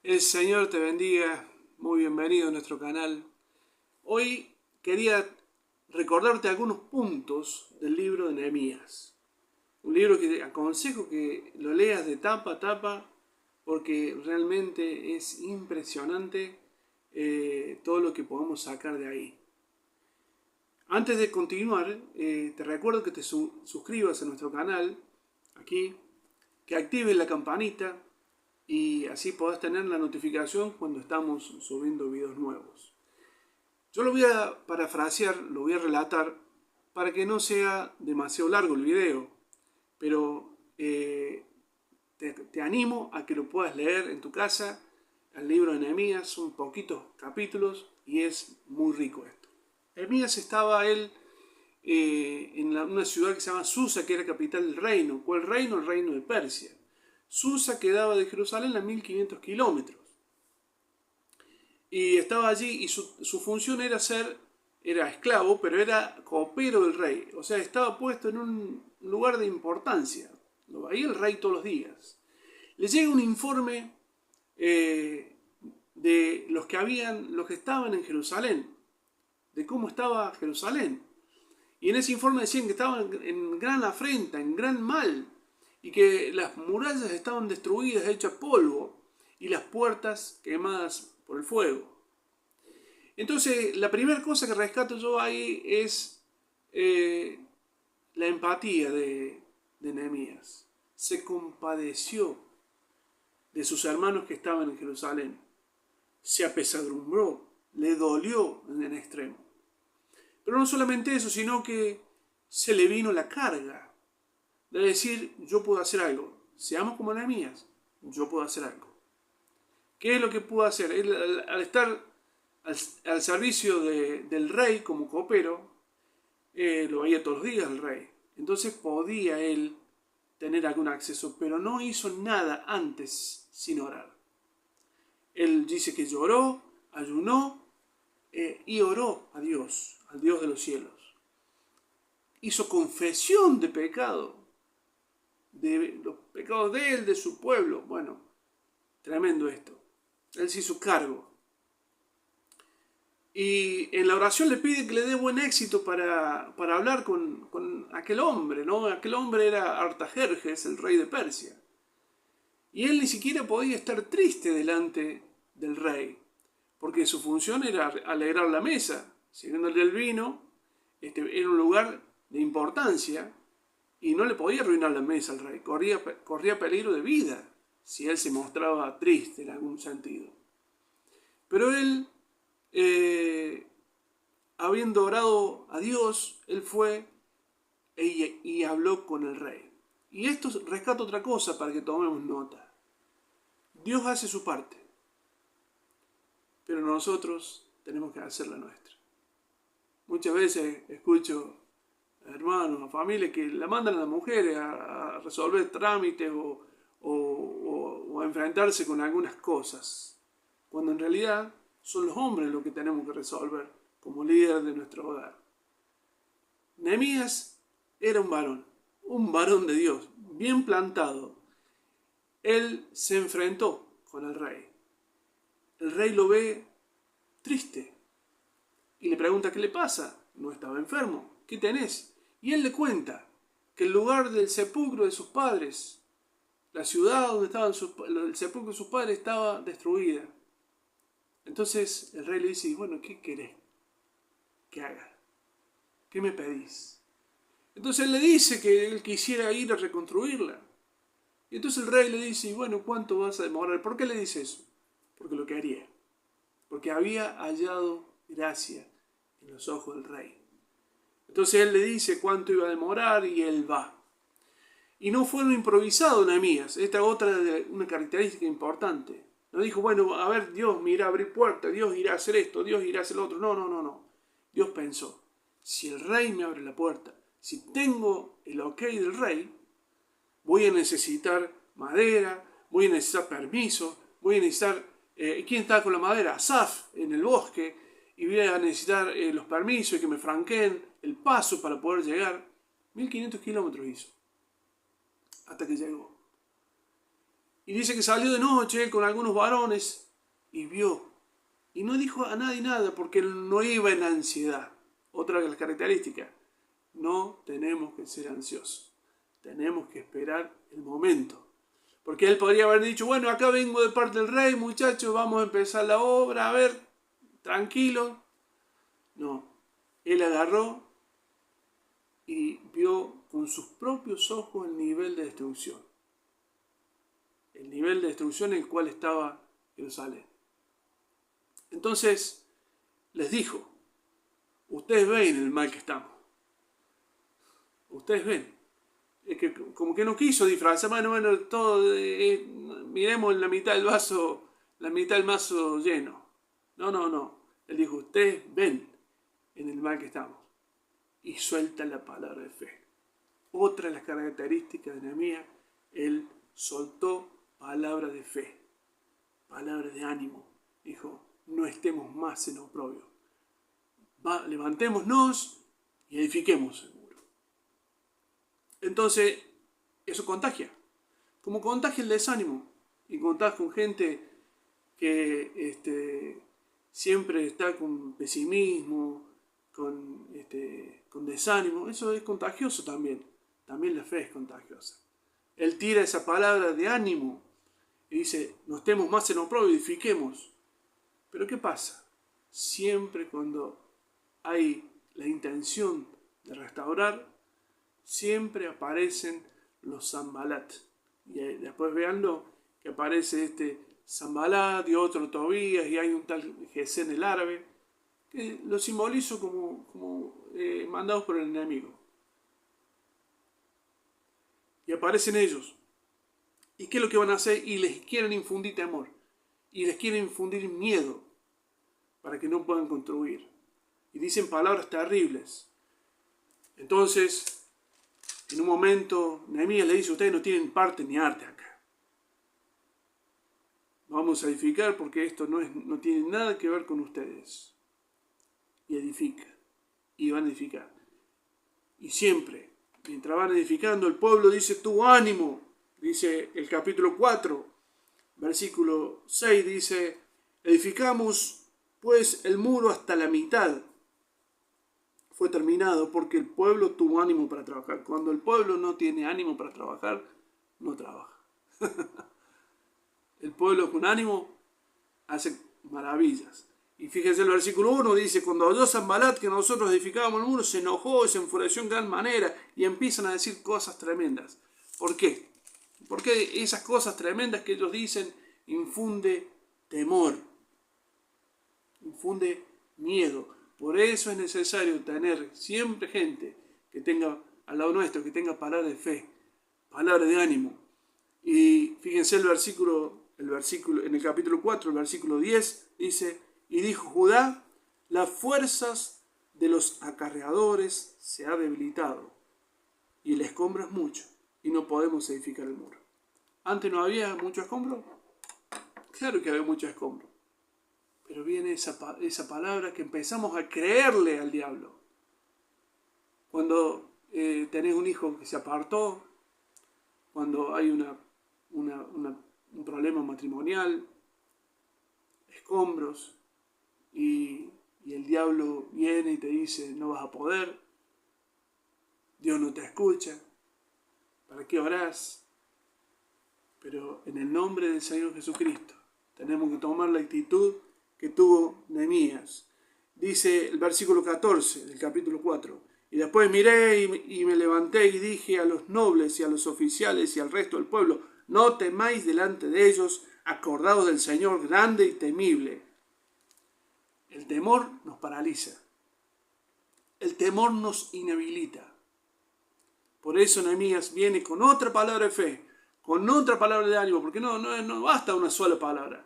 El Señor te bendiga, muy bienvenido a nuestro canal. Hoy quería recordarte algunos puntos del libro de Nehemías. Un libro que te aconsejo que lo leas de tapa a tapa porque realmente es impresionante todo lo que podemos sacar de ahí. Antes de continuar, te recuerdo que te suscribas a nuestro canal, aquí, que actives la campanita y así podás tener la notificación cuando estamos subiendo videos nuevos. Yo lo voy a parafrasear, lo voy a relatar para que no sea demasiado largo el video, pero te animo a que lo puedas leer en tu casa. El libro de Nehemías son poquitos capítulos y es muy rico esto. Nehemías estaba él en una ciudad que se llama Susa, que era capital del reino. ¿Cuál reino? El reino de Persia. Susa quedaba de Jerusalén a 1500 kilómetros. Y estaba allí y su función era esclavo, pero era copero del rey. O sea, estaba puesto en un lugar de importancia. Lo veía el rey todos los días. Le llega un informe de los que estaban en Jerusalén, de cómo estaba Jerusalén. Y en ese informe decían que estaban en gran afrenta, en gran mal, y que las murallas estaban destruidas, hechas polvo, y las puertas quemadas por el fuego. Entonces, la primera cosa que rescato yo ahí es la empatía de Nehemías. Se compadeció de sus hermanos que estaban en Jerusalén. Se apesadumbró, le dolió en extremo. Pero no solamente eso, sino que se le vino la carga de decir, yo puedo hacer algo. Seamos como Nehemías, yo puedo hacer algo. ¿Qué es lo que pudo hacer? Él, al estar al servicio del rey como copero, lo veía todos los días el rey. Entonces podía él tener algún acceso, pero no hizo nada antes sin orar. Él dice que lloró, ayunó y oró a Dios, al Dios de los cielos. Hizo confesión de pecado, de los pecados de él, de su pueblo. Bueno, tremendo esto. Él se hizo cargo. Y en la oración le pide que le dé buen éxito para hablar con aquel hombre, ¿no? Aquel hombre era Artajerjes, el rey de Persia. Y él ni siquiera podía estar triste delante del rey, porque su función era alegrar la mesa, sirviéndole el vino. Era un lugar de importancia y no le podía arruinar la mesa al rey. Corría peligro de vida si él se mostraba triste en algún sentido. Pero él, habiendo orado a Dios, él fue y habló con el rey. Y esto rescata otra cosa para que tomemos nota. Dios hace su parte, pero nosotros tenemos que hacer la nuestra. Muchas veces escucho a hermanos, a familias que la mandan a las mujeres a resolver trámites o a enfrentarse con algunas cosas, cuando en realidad son los hombres los que tenemos que resolver como líder de nuestro hogar. Nehemías era un varón de Dios, bien plantado. Él se enfrentó con el rey. El rey lo ve triste y le pregunta qué le pasa. No estaba enfermo, ¿qué tenés? Y él le cuenta que el lugar del sepulcro de sus padres, la ciudad donde estaba el sepulcro de sus padres, estaba destruida. Entonces el rey le dice, bueno, ¿qué querés que haga? ¿Qué me pedís? Entonces él le dice que él quisiera ir a reconstruirla. Y entonces el rey le dice, bueno, ¿cuánto vas a demorar? ¿Por qué le dice eso? Porque lo quería. Porque había hallado gracia en los ojos del rey. Entonces él le dice cuánto iba a demorar y él va. Y no fue un improvisado Nehemías. Esta es una característica importante. No dijo, bueno, a ver, Dios me irá a abrir puertas, Dios irá a hacer esto, Dios irá a hacer lo otro. No. Dios pensó, si el rey me abre la puerta, si tengo el ok del rey, voy a necesitar madera, voy a necesitar permiso, voy a necesitar... ¿quién está con la madera? Asaf, en el bosque, y voy a necesitar los permisos y que me franqueen el paso para poder llegar. 1500 kilómetros hizo, hasta que llegó. Y dice que salió de noche con algunos varones y vio. Y no dijo a nadie nada porque él no iba en ansiedad. Otra de las características. No tenemos que ser ansiosos. Tenemos que esperar el momento. Porque él podría haber dicho, bueno, acá vengo de parte del rey, muchachos, vamos a empezar la obra, a ver, tranquilo. No, él agarró y vio con sus propios ojos el nivel de destrucción. El nivel de destrucción en el cual estaba Jerusalén. Entonces les dijo, ustedes ven el mal que estamos. Ustedes ven. Es que como que no quiso disfrazar, bueno, todo, miremos la mitad del vaso, la mitad del vaso lleno. No. Él dijo, ustedes ven en el mal que estamos. Y suelta la palabra de fe. Otra de las características de Nehemías, él soltó palabra de fe, palabra de ánimo. Dijo, no estemos más en oprobio. Levantémonos y edifiquemos el muro. Entonces, eso contagia. Como contagia el desánimo. Y contás con gente que siempre está con pesimismo, con desánimo. Eso es contagioso también. También la fe es contagiosa. Él tira esa palabra de ánimo y dice, no estemos más en oprobio, edifiquemos. Pero ¿qué pasa? Siempre cuando hay la intención de restaurar, siempre aparecen los Sanbalat. Y después veanlo, que aparece Sanbalat y otro Tobías, y hay un tal Gesén el árabe, que lo simbolizo como mandados por el enemigo. Y aparecen ellos. ¿Y qué es lo que van a hacer? Y les quieren infundir temor. Y les quieren infundir miedo para que no puedan construir. Y dicen palabras terribles. Entonces, en un momento, Nehemías le dice, ustedes no tienen parte ni arte acá. Vamos a edificar porque esto no tiene nada que ver con ustedes. Y edifica. Y van a edificar. Y siempre, mientras van edificando, el pueblo dice, tu ánimo. Dice el capítulo 4, versículo 6, dice, edificamos pues el muro hasta la mitad. Fue terminado porque el pueblo tuvo ánimo para trabajar. Cuando el pueblo no tiene ánimo para trabajar, no trabaja. El pueblo con ánimo hace maravillas. Y fíjense el versículo 1, dice, cuando oyó Sanbalat que nosotros edificábamos el muro, se enojó y se enfureció en gran manera y empiezan a decir cosas tremendas. ¿Por qué? Porque esas cosas tremendas que ellos dicen infunde temor, infunde miedo. Por eso es necesario tener siempre gente que tenga al lado nuestro, que tenga palabra de fe, palabra de ánimo. Y fíjense el versículo en el capítulo 4, el versículo 10, dice, y dijo Judá, las fuerzas de los acarreadores se ha debilitado y el escombro es mucho y no podemos edificar el muro. ¿Antes no había mucho escombro? Claro que había mucho escombro. Pero viene esa palabra que empezamos a creerle al diablo. Cuando tenés un hijo que se apartó, cuando hay un problema matrimonial, escombros, y el diablo viene y te dice, no vas a poder, Dios no te escucha, ¿para qué orás? Pero en el nombre del Señor Jesucristo tenemos que tomar la actitud que tuvo Nehemías. Dice el versículo 14 del capítulo 4. Y después miré y me levanté y dije a los nobles y a los oficiales y al resto del pueblo, no temáis delante de ellos, acordaos del Señor grande y temible. El temor nos paraliza. El temor nos inhabilita. Por eso Nehemías viene con otra palabra de fe, con otra palabra de ánimo, porque no basta una sola palabra.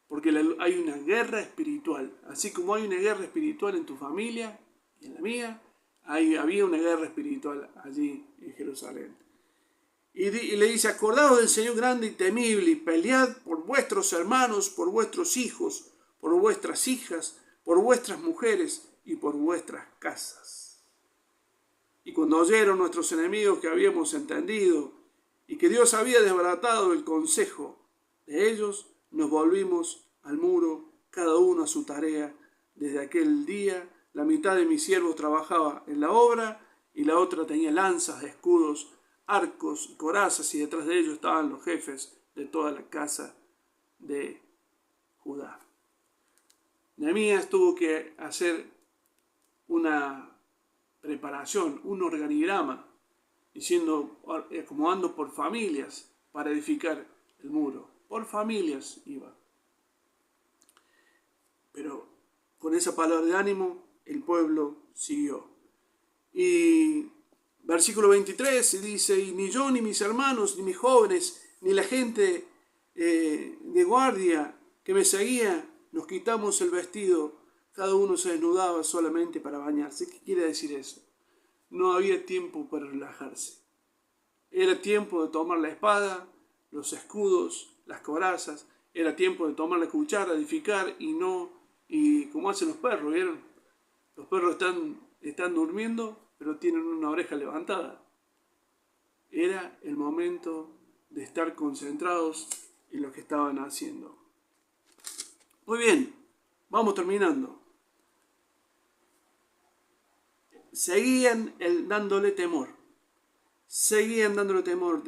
Porque hay una guerra espiritual. Así como hay una guerra espiritual en tu familia y en la mía, había una guerra espiritual allí en Jerusalén. Y le dice, acordaos del Señor grande y temible, y pelead por vuestros hermanos, por vuestros hijos, por vuestras hijas, por vuestras mujeres y por vuestras casas. Y cuando oyeron nuestros enemigos que habíamos entendido y que Dios había desbaratado el consejo de ellos, nos volvimos al muro, cada uno a su tarea. Desde aquel día, la mitad de mis siervos trabajaba en la obra y la otra tenía lanzas, escudos, arcos y corazas, y detrás de ellos estaban los jefes de toda la casa de Judá. Nehemías tuvo que hacer una preparación, un organigrama, acomodando por familias para edificar el muro. Por familias iba. Pero con esa palabra de ánimo, el pueblo siguió. Y versículo 23 dice: y ni yo, ni mis hermanos, ni mis jóvenes, ni la gente de guardia que me seguía, nos quitamos el vestido, cada uno se desnudaba solamente para bañarse. ¿Qué quiere decir eso? No había tiempo para relajarse. Era tiempo de tomar la espada, los escudos, las corazas. Era tiempo de tomar la cuchara, edificar, y como hacen los perros, ¿vieron? Los perros están durmiendo, pero tienen una oreja levantada. Era el momento de estar concentrados en lo que estaban haciendo. Muy bien, vamos terminando. Seguían dándole temor.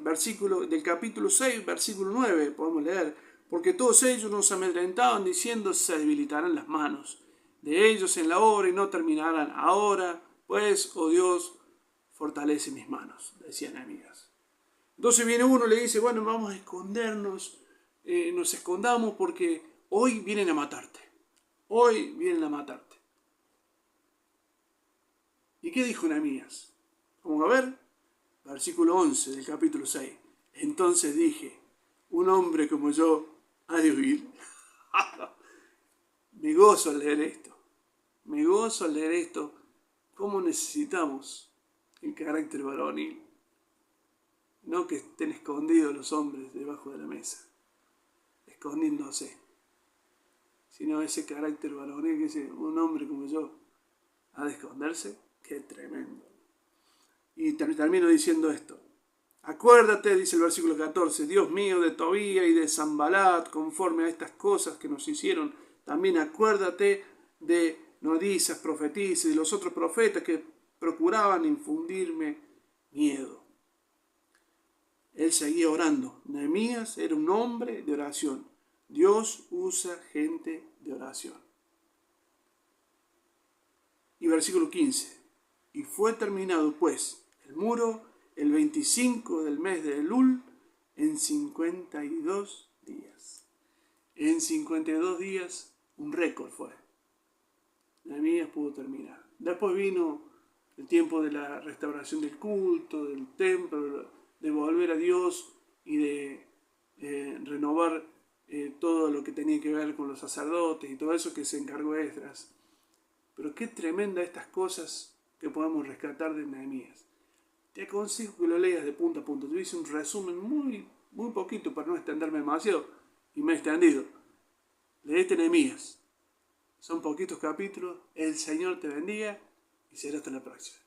Versículo del capítulo 6, versículo 9, podemos leer: porque todos ellos nos amedrentaban diciendo: se debilitarán las manos de ellos en la obra y no terminarán. Ahora, pues, oh Dios, fortalece mis manos, decían amigas. Entonces viene uno y le dice: bueno, vamos a escondernos, nos escondamos porque hoy vienen a matarte. Hoy vienen a matarte. ¿Y qué dijo Nehemías? Vamos a ver, versículo 11 del capítulo 6. Entonces dije: un hombre como yo ha de huir. Me gozo al leer esto. Me gozo al leer esto. ¿Cómo necesitamos el carácter varonil? No que estén escondidos los hombres debajo de la mesa, escondiéndose, sino ese carácter varonil que dice: un hombre como yo ha de esconderse. ¡Qué tremendo! Y termino diciendo esto: acuérdate, dice el versículo 14, Dios mío, de Tobía y de Sanbalat, conforme a estas cosas que nos hicieron. También acuérdate de nodisas, profetisas y de los otros profetas que procuraban infundirme miedo. Él seguía orando. Nehemías era un hombre de oración. Dios usa gente de oración. Y versículo 15. Y fue terminado, pues, el muro el 25 del mes de Elul en 52 días. En 52 días, un récord fue. Nehemías pudo terminar. Después vino el tiempo de la restauración del culto, del templo, de volver a Dios y de renovar todo lo que tenía que ver con los sacerdotes y todo eso que se encargó Esdras. Pero qué tremenda estas cosas que podemos rescatar de Nehemías. Te aconsejo que lo leas de punta a punta. Yo hice un resumen muy poquito para no extenderme demasiado y me he extendido. Leete Nehemías. Son poquitos capítulos. El Señor te bendiga y será hasta la próxima.